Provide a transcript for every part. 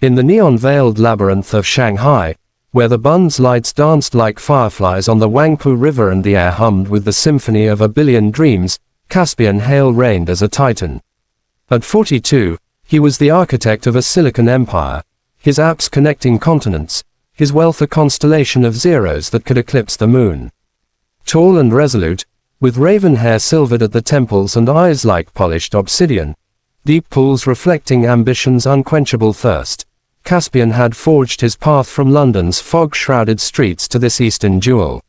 In the neon-veiled labyrinth of Shanghai, where the Bun's lights danced like fireflies on the Wangpu River and the air hummed with the symphony of a billion dreams, Caspian Hale reigned as a titan. At 42, he was the architect of a silicon empire, his apps connecting continents, his wealth a constellation of zeros that could eclipse the moon. Tall and resolute, with raven hair silvered at the temples and eyes like polished obsidian, deep pools reflecting ambition's unquenchable thirst, Caspian had forged his path from London's fog-shrouded streets to this eastern jewel.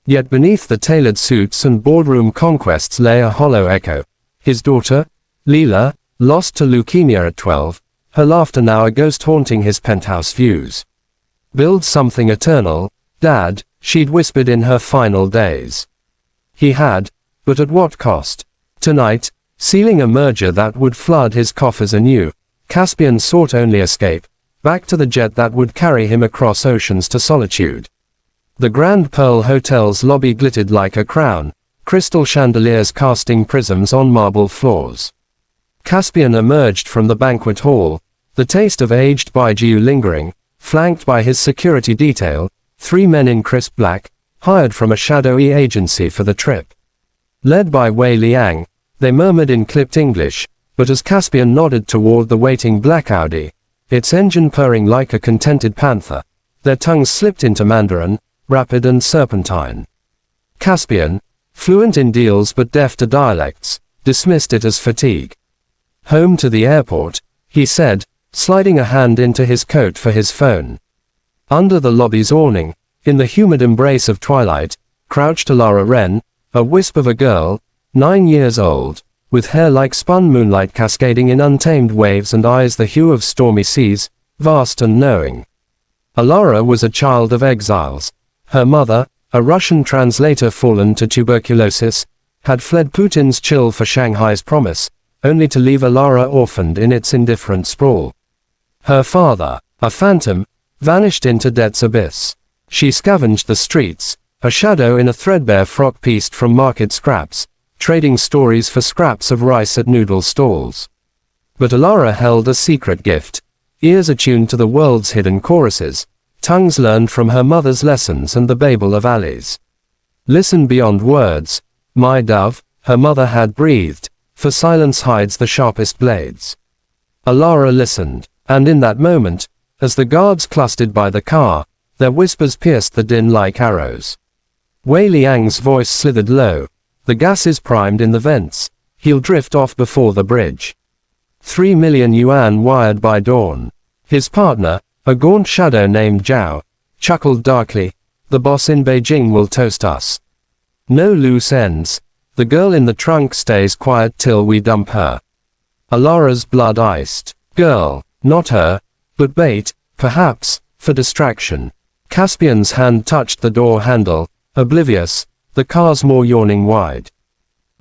Yet beneath the tailored suits and boardroom conquests lay a hollow echo. His daughter, Leela, lost to leukemia at 12, her laughter now a ghost haunting his penthouse views. "Build something eternal, Dad," she'd whispered in her final days. He had, but at what cost? Tonight, sealing a merger that would flood his coffers anew, Caspian sought only escape, back to the jet that would carry him across oceans to solitude. The Grand Pearl Hotel's lobby glittered like a crown, crystal chandeliers casting prisms on marble floors. Caspian emerged from the banquet hall, the taste of aged baijiu lingering, flanked by his security detail, 3 men in crisp black, hired from a shadowy agency for the trip. Led by Wei Liang, they murmured in clipped English, but as Caspian nodded toward the waiting black Audi, its engine purring like a contented panther, their tongues slipped into Mandarin, rapid and serpentine. Caspian, fluent in deals but deaf to dialects, dismissed it as fatigue. "Home to the airport," he said, sliding a hand into his coat for his phone. Under the lobby's awning, in the humid embrace of twilight, crouched Alara Wren, a wisp of a girl, 9 years old, with hair like spun moonlight cascading in untamed waves and eyes the hue of stormy seas, vast and knowing. Alara was a child of exiles. Her mother, a Russian translator fallen to tuberculosis, had fled Putin's chill for Shanghai's promise, only to leave Alara orphaned in its indifferent sprawl. Her father, a phantom, vanished into death's abyss. She scavenged the streets, a shadow in a threadbare frock pieced from market scraps, trading stories for scraps of rice at noodle stalls. But Alara held a secret gift, ears attuned to the world's hidden choruses, tongues learned from her mother's lessons and the babel of alleys. "Listen beyond words, my dove," her mother had breathed, "for silence hides the sharpest blades." Alara listened, and in that moment, as the guards clustered by the car, their whispers pierced the din like arrows. Wei Liang's voice slithered low. "The gas is primed in the vents. He'll drift off before the bridge." 3 million yuan wired by dawn. His partner, a gaunt shadow named Zhao, chuckled darkly. "The boss in Beijing will toast us. No loose ends. The girl in the trunk stays quiet till we dump her." Alara's blood iced. Girl, not her, but bait, perhaps, for distraction. Caspian's hand touched the door handle, oblivious, the car's more yawning wide.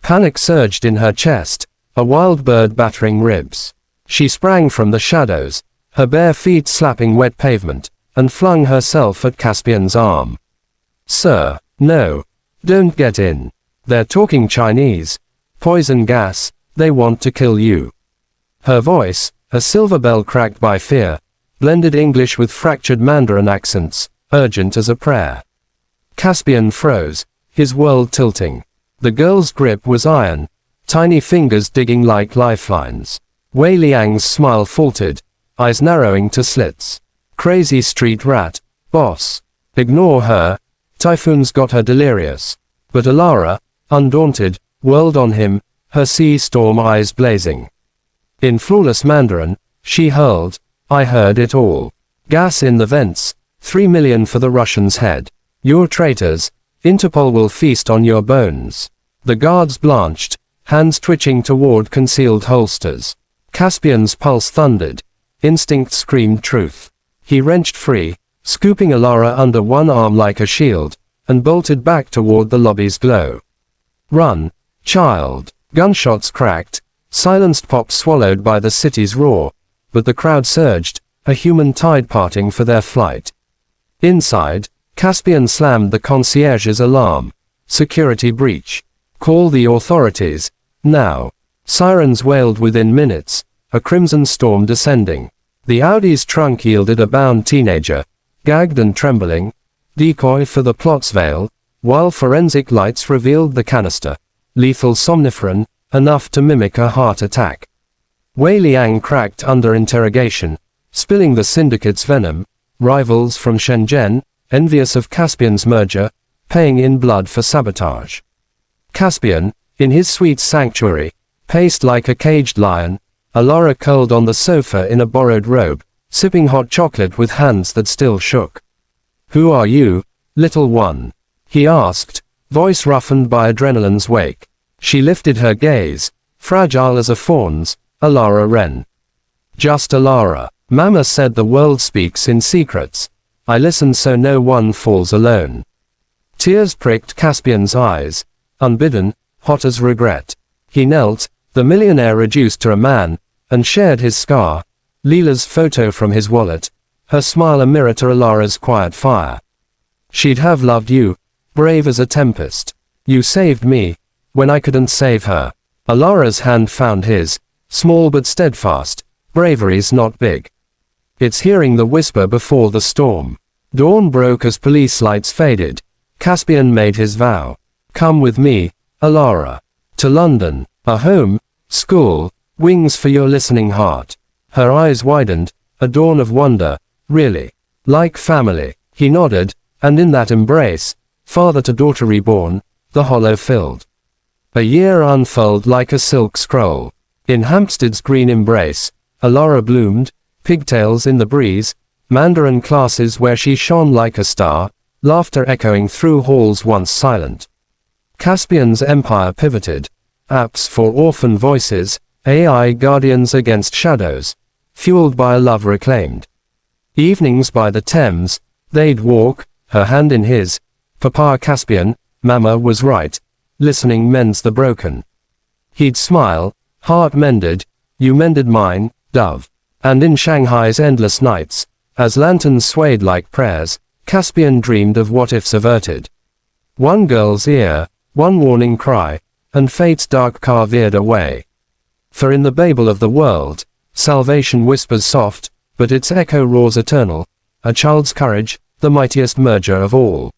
Panic surged in her chest, a wild bird battering ribs. She sprang from the shadows, her bare feet slapping wet pavement, and flung herself at Caspian's arm. "Sir, no. Don't get in. They're talking Chinese. Poison gas, they want to kill you." Her voice, a silver bell cracked by fear, blended English with fractured Mandarin accents, urgent as a prayer. Caspian froze, his world tilting. The girl's grip was iron, tiny fingers digging like lifelines. Wei Liang's smile faltered, eyes narrowing to slits. "Crazy street rat, boss. Ignore her. Typhoon's got her delirious." But Alara, undaunted, whirled on him, her sea storm eyes blazing. In flawless Mandarin, she hurled, "I heard it all. Gas in the vents, 3 million for the Russians' head. You're traitors, Interpol will feast on your bones." The guards blanched, hands twitching toward concealed holsters. Caspian's pulse thundered, instinct screamed truth. He wrenched free, scooping Alara under one arm like a shield, and bolted back toward the lobby's glow. "Run, child." Gunshots cracked, silenced pop swallowed by the city's roar, but the crowd surged, a human tide parting for their flight. Inside, Caspian slammed the concierge's alarm. "Security breach. Call the authorities, now." Sirens wailed within minutes, a crimson storm descending. The Audi's trunk yielded a bound teenager, gagged and trembling, decoy for the plot's veil, while forensic lights revealed the canister. Lethal somniferen, enough to mimic a heart attack. Wei Liang cracked under interrogation, spilling the syndicate's venom. Rivals from Shenzhen, envious of Caspian's merger, paying in blood for sabotage. Caspian, in his sweet sanctuary, paced like a caged lion. Alara curled on the sofa in a borrowed robe, sipping hot chocolate with hands that still shook. "Who are you, little one?" he asked, voice roughened by adrenaline's wake. She lifted her gaze, fragile as a fawn's. "Alara Wren." "Just Alara." "Mama said the world speaks in secrets. I listen so no one falls alone." Tears pricked Caspian's eyes, unbidden, hot as regret. He knelt, the millionaire reduced to a man, and shared his scar, Leela's photo from his wallet, her smile a mirror to Alara's quiet fire. "She'd have loved you, brave as a tempest. You saved me, when I couldn't save her." Alara's hand found his, small but steadfast. Bravery's not big. It's hearing the whisper before the storm. Dawn broke as police lights faded. Caspian made his vow. "Come with me, Alara. To London. A home, school, wings for your listening heart." Her eyes widened, a dawn of wonder. "Really? Like family?" He nodded, and in that embrace, father to daughter reborn, the hollow filled. A year unfurled like a silk scroll. In Hampstead's green embrace, Alara bloomed, pigtails in the breeze, Mandarin classes where she shone like a star, laughter echoing through halls once silent. Caspian's empire pivoted. Apps for orphan voices, AI guardians against shadows, fueled by a love reclaimed. Evenings by the Thames, they'd walk, her hand in his. "Papa Caspian, Mama was right. Listening mends the broken." He'd smile, "Heart mended, you mended mine, dove." And in Shanghai's endless nights, as lanterns swayed like prayers, Caspian dreamed of what-ifs averted. One girl's ear, one warning cry, and fate's dark car veered away. For in the Babel of the world, salvation whispers soft, but its echo roars eternal. A child's courage, the mightiest merger of all.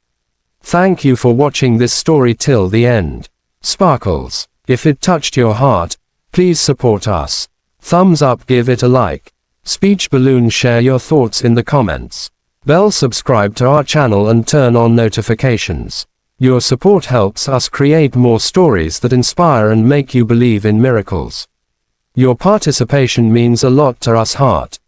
Thank you for watching this story till the end. Sparkles, if it touched your heart, please support us. Thumbs up, give it a like. Speech balloon, share your thoughts in the comments. Bell, subscribe to our channel and turn on notifications. Your support helps us create more stories that inspire and make you believe in miracles. Your participation means a lot to us. Heart.